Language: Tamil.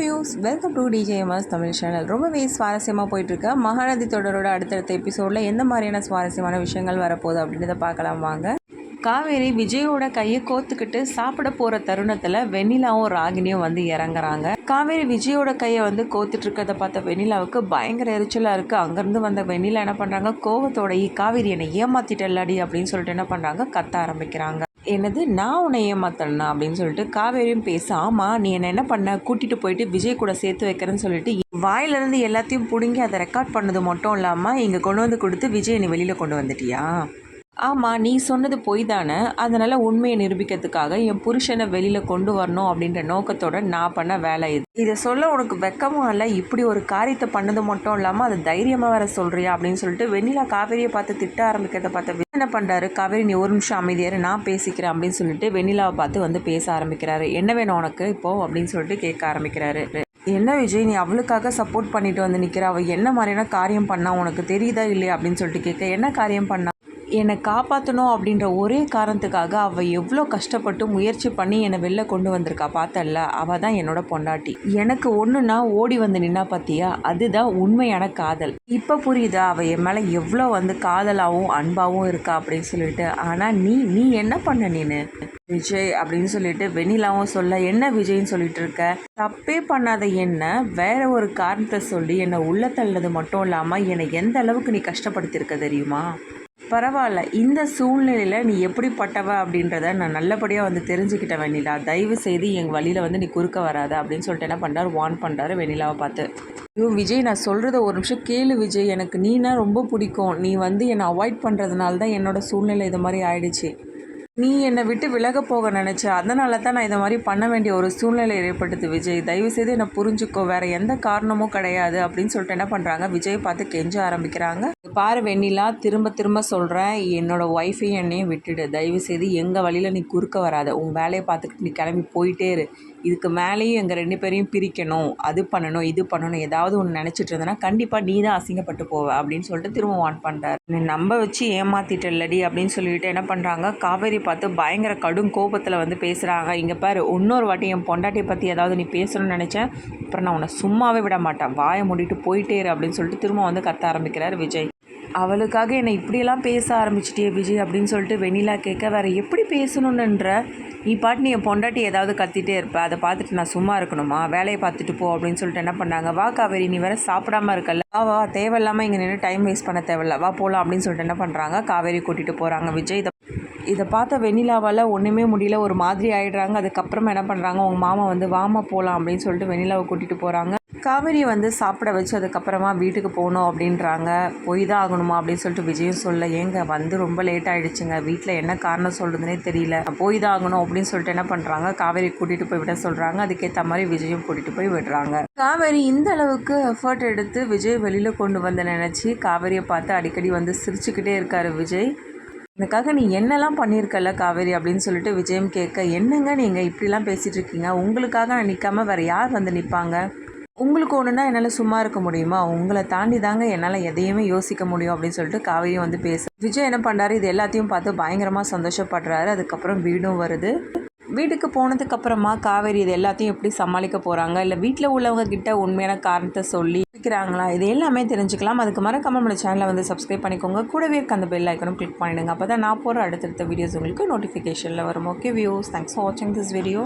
Views welcome to TJMS Tamil channel. ரொம்பவே சுவாரஸ்யமாக போயிட்டுருக்க மகாநதி தொடரோட அடுத்தடுத்த எபிசோடில் எந்த மாதிரியான சுவாரஸ்யமான விஷயங்கள் வரப்போகுது அப்படின்றத பார்க்கலாம் வாங்க. காவேரி விஜயோட கையை கோத்துக்கிட்டு சாப்பிட போகிற தருணத்தில் வெண்ணிலாவும் ராகினியும் வந்து இறங்குறாங்க. காவேரி விஜயோட கையை வந்து கோத்துட்டு இருக்கிறத பார்த்த வெண்ணிலாவுக்கு பயங்கர எரிச்சலாக இருக்குது. அங்கேருந்து வந்த வெண்ணிலா என்ன பண்ணுறாங்க, கோவத்தோட காவேரி என்னை ஏமாத்திட்டல்லாடி அப்படின்னு சொல்லிட்டு என்ன பண்ணுறாங்க, கத்த ஆரம்பிக்கிறாங்க. என்னது, நான் உன்னை ஏமாத்தனா அப்படின்னு சொல்லிட்டு காவேரியும் பேச, ஆமாம் நீ என்ன பண்ண, கூட்டிகிட்டு போயிட்டு விஜய் கூட சேர்த்து வைக்கிறேன்னு சொல்லிட்டு வாயிலிருந்து எல்லாத்தையும் பிடுங்கி அதை ரெக்கார்ட் பண்ணது மட்டும் இல்லாமல் இங்கே கொண்டு வந்து கொடுத்து விஜய் நீ வெளியில் கொண்டு வந்துட்டியா? ஆமாம், நீ சொன்னது பொய் தானே, அதனால் உண்மையை நிரூபிக்கிறதுக்காக என் புருஷனை வெளியில் கொண்டு வரணும் அப்படின்ற நோக்கத்தோட நான் பண்ண வேலை இது. இதை சொல்ல உனக்கு வெக்கமும் இல்லை, இப்படி ஒரு காரியத்தை பண்ணது மட்டும் இல்லாமல் அது தைரியமாக வேற சொல்கிறியா அப்படின்னு சொல்லிட்டு வெண்ணிலா காவேரியை பார்த்து திட்ட ஆரம்பிக்கிறத பார்த்து என்ன பண்ணுறாரு, காவேரி நீ ஒரு நிமிஷம் அமைதியாரு, நான் பேசிக்கிறேன் அப்படின்னு சொல்லிட்டு வெண்ணிலாவை பார்த்து வந்து பேச ஆரம்பிக்கிறாரு. என்ன வேணும் உனக்கு இப்போது அப்படின்னு சொல்லிட்டு கேட்க ஆரம்பிக்கிறாரு. என்ன விஜய், நீ அவளுக்காக சப்போர்ட் பண்ணிட்டு வந்து நிற்கிற, அவள் என்ன மாதிரியான காரியம் பண்ணா உனக்கு தெரியுதா இல்லையா அப்படின்னு சொல்லிட்டு கேட்க, என்ன காரியம் பண்ணா, என்னை காப்பாற்றணும் அப்படின்ற ஒரே காரணத்துக்காக அவள் எவ்வளோ கஷ்டப்பட்டு முயற்சி பண்ணி என்னை வெளில கொண்டு வந்திருக்கா பார்த்தல்ல, அவள் தான் என்னோட பொண்டாட்டி. எனக்கு ஒன்றுனா ஓடி வந்து நின்னா பார்த்தியா, அதுதான் உண்மையான காதல். இப்போ புரியுதா அவள் என் மேலே எவ்வளோ வந்து காதலாகவும் அன்பாகவும் இருக்கா அப்படின்னு சொல்லிட்டு. ஆனால் நீ என்ன பண்ண நீனு விஜய் அப்படின்னு சொல்லிட்டு வெண்ணிலாவும் சொல்ல, என்ன விஜய்ன்னு சொல்லிட்டு இருக்க, தப்பே பண்ணாத என்ன வேற ஒரு காரணத்தை சொல்லி என்னை உள்ள தள்ளது மட்டும் இல்லாமல் என்னை எந்த அளவுக்கு நீ கஷ்டப்படுத்தியிருக்க தெரியுமா? பரவாயில்ல, இந்த சூழ்நிலையில் நீ எப்படிப்பட்டவ அப்படின்றத நான் நல்லபடியாக வந்து தெரிஞ்சுக்கிட்டேன் வெண்ணிலா, தயவு செய்து எங்கள் வழியில் வந்து நீ குறுக்க வராத அப்படின்னு சொல்லிட்டு என்ன பண்ணுறாரு, வார்ன் பண்ணுறாரு வெண்ணிலாவை பார்த்து. ஐயோ விஜய், நான் சொல்கிறத ஒரு நிமிஷம் கேளு விஜய், எனக்கு நீனா ரொம்ப பிடிக்கும், நீ வந்து என்னை அவாய்ட் பண்ணுறதுனால தான் என்னோடய சூழ்நிலை இது மாதிரி ஆயிடுச்சு. நீ என்னை விட்டு விலக போக நினச்ச, அதனால தான் நான் இதை மாதிரி பண்ண வேண்டிய ஒரு சூழ்நிலை ஏற்படுது விஜய், தயவுசெய்து என்னை புரிஞ்சுக்கோ, வேறு எந்த காரணமும் கிடையாது அப்படின்னு சொல்லிட்டு என்ன பண்ணுறாங்க, விஜய் பார்த்து கெஞ்ச ஆரம்பிக்கிறாங்க. பாரு வெண்ணிலா, திரும்ப திரும்ப சொல்கிறேன், என்னோடய ஒய்ஃபையும் என்னையும் விட்டுடு, தயவுசெய்து எங்கள் வழியில் நீ குறுக்க வராத, உன் வேலையை பார்த்துக்கிட்டு நீ கிளம்பி போயிட்டே இரு. இதுக்கு மேலேயும் எங்கள் 2 பேரையும் பிரிக்கணும், அது பண்ணணும் இது பண்ணணும் ஏதாவது ஒன்று நினச்சிட்டு இருந்தேன்னா கண்டிப்பாக நீ தான் அசிங்கப்பட்டு போவ அப்படின்னு சொல்லிட்டு திரும்ப வான் பண்ணுறாரு. நீ நம்ப வச்சு ஏமாத்திட்டல்லடி அப்படின்னு சொல்லிட்டு என்ன பண்ணுறாங்க, காவேரி பார்த்து பயங்கர கடும் கோபத்தில் வந்து பேசுகிறாங்க. இங்கே பாரு, இன்னொரு வாட்டி என் பொண்டாட்டியை பற்றி ஏதாவது நீ பேசணும்னு நினச்சேன், அப்புறம் நான் உன்னை சும்மாவே விட மாட்டேன், வாயை மூடிட்டு போயிட்டே இரு அப்படின்னு சொல்லிட்டு திரும்ப வந்து கத்த ஆரம்பிக்கிறார் விஜய். அவளுக்காக என்னை இப்படியெல்லாம் பேச ஆரம்பிச்சிட்டியே விஜய் அப்படின்னு சொல்லிட்டு வெண்ணிலா கேட்க, வேறு எப்படி பேசணுன்ற, நீ பாட்டு நீ என் பொண்டாட்டி ஏதாவது கத்திட்டே இருப்ப, அதை பார்த்துட்டு நான் சும்மா இருக்கணுமா, வேலையை பார்த்துட்டு போ அப்படின்னு சொல்லிட்டு என்ன பண்ணாங்க, வா காவேரி நீ வேறு சாப்பிடாம இருக்கல, வா தேவையில்லாமல் இங்கே நின்று டைம் வேஸ்ட் பண்ண தேவையில்ல, வா போகலாம் அப்படின்னு சொல்லிட்டு என்ன பண்ணுறாங்க, காவேரி கூட்டிகிட்டு போகிறாங்க. விஜய் இதை பார்த்த வெண்ணிலாவால் ஒன்றுமே முடியல, ஒரு மாதிரி ஆகிடுறாங்க. அதுக்கப்புறமா என்ன பண்ணுறாங்க, உங்கள் மாமா வந்து வாமா போகலாம் அப்படின்னு சொல்லிட்டு வெண்ணிலாவை கூட்டிகிட்டு போகிறாங்க. காவேரியை வந்து சாப்பிட வச்சு அதுக்கப்புறமா வீட்டுக்கு போகணும் அப்படின்றாங்க. போய் தான் ஆகணுமா அப்படின்னு சொல்லிட்டு விஜயும் சொல்ல, ஏங்க வந்து ரொம்ப லேட் ஆகிடுச்சுங்க, வீட்டில் என்ன காரணம் சொல்கிறதுனே தெரியல, போய் தான் ஆகணும் அப்படின்னு சொல்லிட்டு என்ன பண்ணுறாங்க, காவேரி கூட்டிகிட்டு போய் விட சொல்கிறாங்க. அதுக்கேற்ற மாதிரி விஜயும் கூட்டிகிட்டு போய் விடுறாங்க. காவேரி இந்த அளவுக்கு எஃபர்ட் எடுத்து விஜய் வெளியில் கொண்டு வந்து நினச்சி காவேரியை பார்த்து அடிக்கடி வந்து சிரிச்சுக்கிட்டே இருக்கார் விஜய். எனக்காக நீ என்னெல்லாம் பண்ணியிருக்கல காவேரி அப்படின்னு சொல்லிட்டு விஜயம் கேட்க, என்னங்க நீங்கள் இப்படிலாம் பேசிகிட்டு இருக்கீங்க, உங்களுக்காக நான் நிற்காமல் வேறு யார் வந்து நிற்பாங்க, உங்களுக்கு ஒன்றுனா என்னால் சும்மா இருக்க முடியுமா, உங்களை தாண்டி தாங்க என்னால் எதையுமே யோசிக்க முடியும் அப்படின்னு சொல்லிட்டு காவேரியும் வந்து பேச, விஜய் என்ன பண்ணுறாரு, இது எல்லாத்தையும் பார்த்து பயங்கரமாக சந்தோஷப்படுறாரு. அதுக்கப்புறம் வீடும் வருது. வீட்டுக்கு போனதுக்கப்புறமா காவேரி இது எல்லாத்தையும் எப்படி சமாளிக்க போகிறாங்க, இல்லை வீட்டில் உள்ளவங்க கிட்ட உண்மையான காரணத்தை சொல்லி வைக்கிறாங்களா, இது எல்லாமே தெரிஞ்சுக்கலாம். அதுக்கு மறக்காம நம்ம சேனலை வந்து சப்ஸ்கிரைப் பண்ணிக்கோங்க, கூடவே இருக்க அந்த பெல் ஐக்கனும் கிளிக் பண்ணிடுங்க, அப்போ தான் நான் போகிற அடுத்தடுத்த வீடியோஸ் உங்களுக்கு நோட்டிஃபிகேஷனில் வரும். ஓகே வியூஸ், தேங்க்ஸ் ஃபார் வாட்சிங் திஸ் வீடியோ.